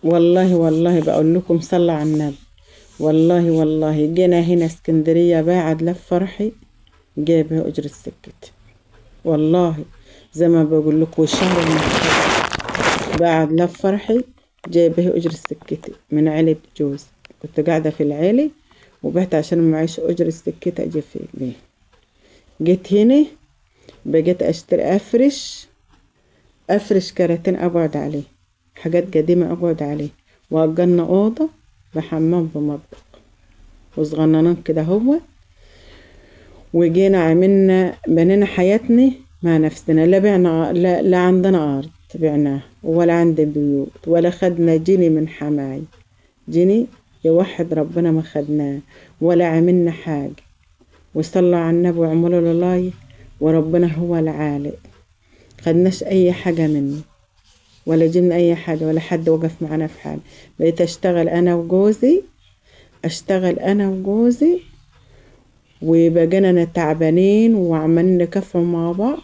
والله والله بقول لكم صلى على النبي. والله والله جينا هنا اسكندرية بعد لف فرحي جايب أجرة سكتي. والله زي ما بقول لكم والشهر المحترم بعد لف فرحي جايبه أجرة سكتي من عيلة جوز. كنت قاعدة في العيلة وبعت عشان معيش أجرة سكتي أجي في البيت. جيت هنا بقيت أشتري أفرش كراتين أقعد عليه، حاجات قديمة أقعد عليه، وأجرنا أوضة بحمام بمطبخ وصغننان كده هو. وجينا عملنا بنينا حياتنا مع نفسنا، لا بعنا لا عندنا أرض بعناها ولا عندي بيوت ولا خدنا جنيه من حماي، جنيه يوحد ربنا ما خدناه ولا عملنا حاجة. وصلوا على النبي وعملوا لله وربنا هو العالق. خدناش أي حاجة منه ولا جبنا أي حاجة ولا حد وقف معنا في حاجة. بقيت أشتغل أنا وجوزي وبقينا تعبانين وعملنا كفة مع بعض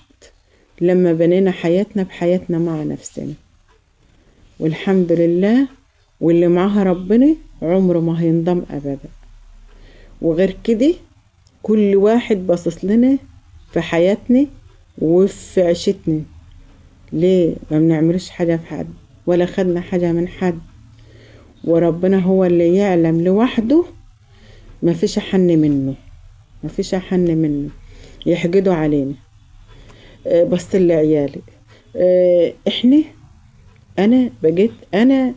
لما بنينا حياتنا بحياتنا مع نفسنا، والحمد لله. واللي معاها ربنا عمره ما هينضم أبدا. وغير كده كل واحد باصص لنا في حياتنا وفي عيشتنا. ليه ما بنعملش حاجة في حد ولا خدنا حاجة من حد، وربنا هو اللي يعلم لوحده. ما فيش أحن منه يحقدوا علينا. بس اللي عيالي احنا انا بقيت انا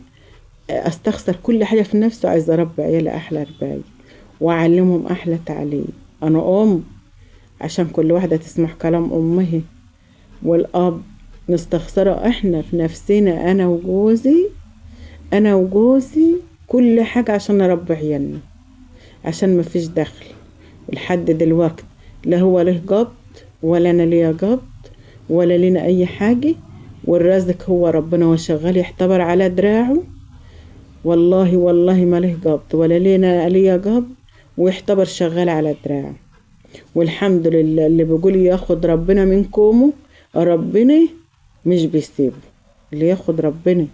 استخسر كل حاجة في نفسي، عايزة اربي عيالي احلى رباية واعلمهم احلى تعليم. انا عشان كل واحدة تسمع كلام امها والاب نستخسره احنا في نفسنا. انا وجوزي كل حاجة عشان نربي عيالنا، عشان ما فيش دخل لحد دلوقت، لا هو له قبض ولا انا ليا قبض ولا لنا اي حاجة. والرزق هو ربنا وشغال يحتبر على دراعه. والله والله ما له قبض ولا ليا قبض ويحتبر شغال على دراعه. والحمد لله اللي بيقول ياخد ربنا من كومه ربنا مش بيسيبه. اللي ياخد ربنا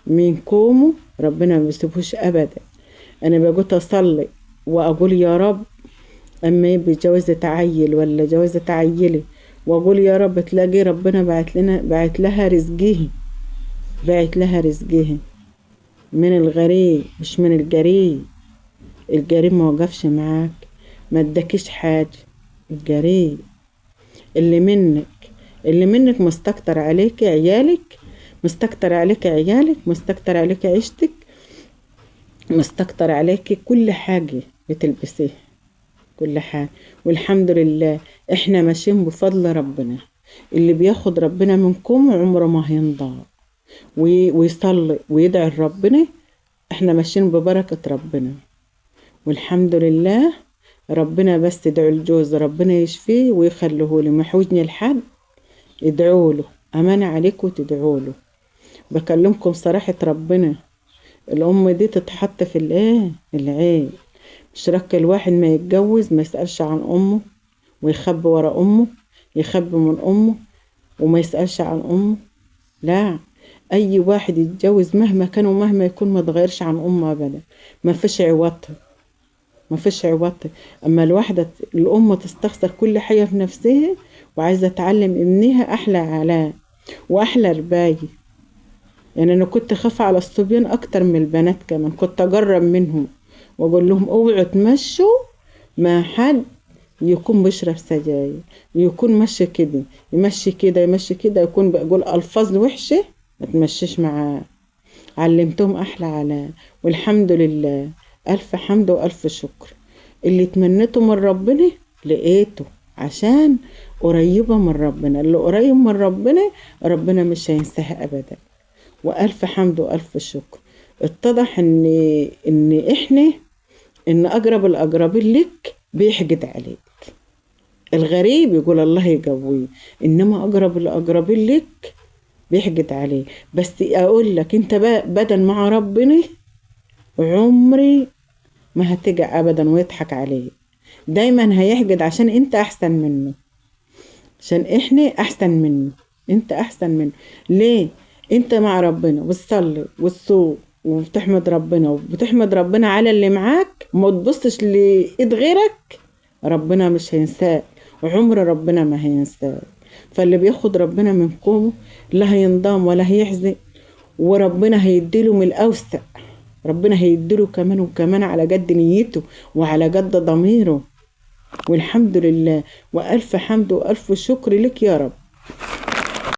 من كومه ربنا ما بيسيبهوش ابدا. انا بقول اصلي واقول يا رب اما يبقى جوازة عيل ولا جوازة عيلي، واقول يا رب تلاقي ربنا بعت لها رزقها من الغريب مش من القريب. القريب ما وقفش معاك ما ادكيش حاجة. القريب اللي منك مستكتر عليك عيالك، مستكتر عليك عيشتك، مستكتر عليك كل حاجة بتلبسيها، كل حاجة. والحمد لله احنا ماشيين بفضل ربنا. اللي بياخد ربنا منكم عمره ما هينضاع ويصلي ويدعي ربنا. احنا ماشيين ببركة ربنا والحمد لله. ربنا بس ادعوا الجوز ربنا يشفيه ويخليه لي محوجني لحد ادعوا له. امانة عليكم تدعوا له. بكلمكم صراحة ربنا. الام دي تتحط في العين. مش رك الواحد ما يتجوز ما يسألش عن امه ويخبي ورا امه، يخبي من امه وما يسألش عن امه. لا، اي واحد يتجوز مهما كان ومهما يكون ما تغيرش عن امه ابدا. ما فيش عوضها. اما الام تستخسر كل حاجة في نفسها وعايزة تعلم ابنها احلى علاء واحلى رباية. يعني انا كنت خاف على الصبيان اكتر من البنات كمان. كنت اجرب منهم واقول لهم اوعوا تمشوا مع حد يكون بيشرب سجاير، يكون يمشي كده يكون بيقول الفاظ وحشة ما تمشيش معاه. علمتهم احلى علاء والحمد لله. الف حمد والف شكر. اللي تمنيته من ربنا لقيته عشان قريبة من ربنا. اللي قريب من ربنا مش هينساها ابدا. والف حمد والف شكر. اتضح ان اقرب الاقربين لك بيحقد عليك. الغريب يقول الله يقويه، انما اقرب الاقربين لك بيحقد عليه. بس اقول لك انت بدل مع ربنا عمري ما هتجع ابدا ويضحك عليه. دايما هيحقد عشان انت احسن منه، عشان احنا احسن منه، انت احسن منه. ليه؟ انت مع ربنا وتصلي وتصوم وبتحمد ربنا وبتحمد ربنا على اللي معاك، وما تبصش لإيد غيرك، ربنا مش هينساك، وعمر ربنا ما هينساك. فاللي بياخد ربنا من قومه لا هينضام ولا هيحزن، وربنا هيديله من الأوسع، ربنا هيديله كمان وكمان على قد نيته وعلى قد ضميره. والحمد لله، وألف حمد وألف شكر لك يا رب.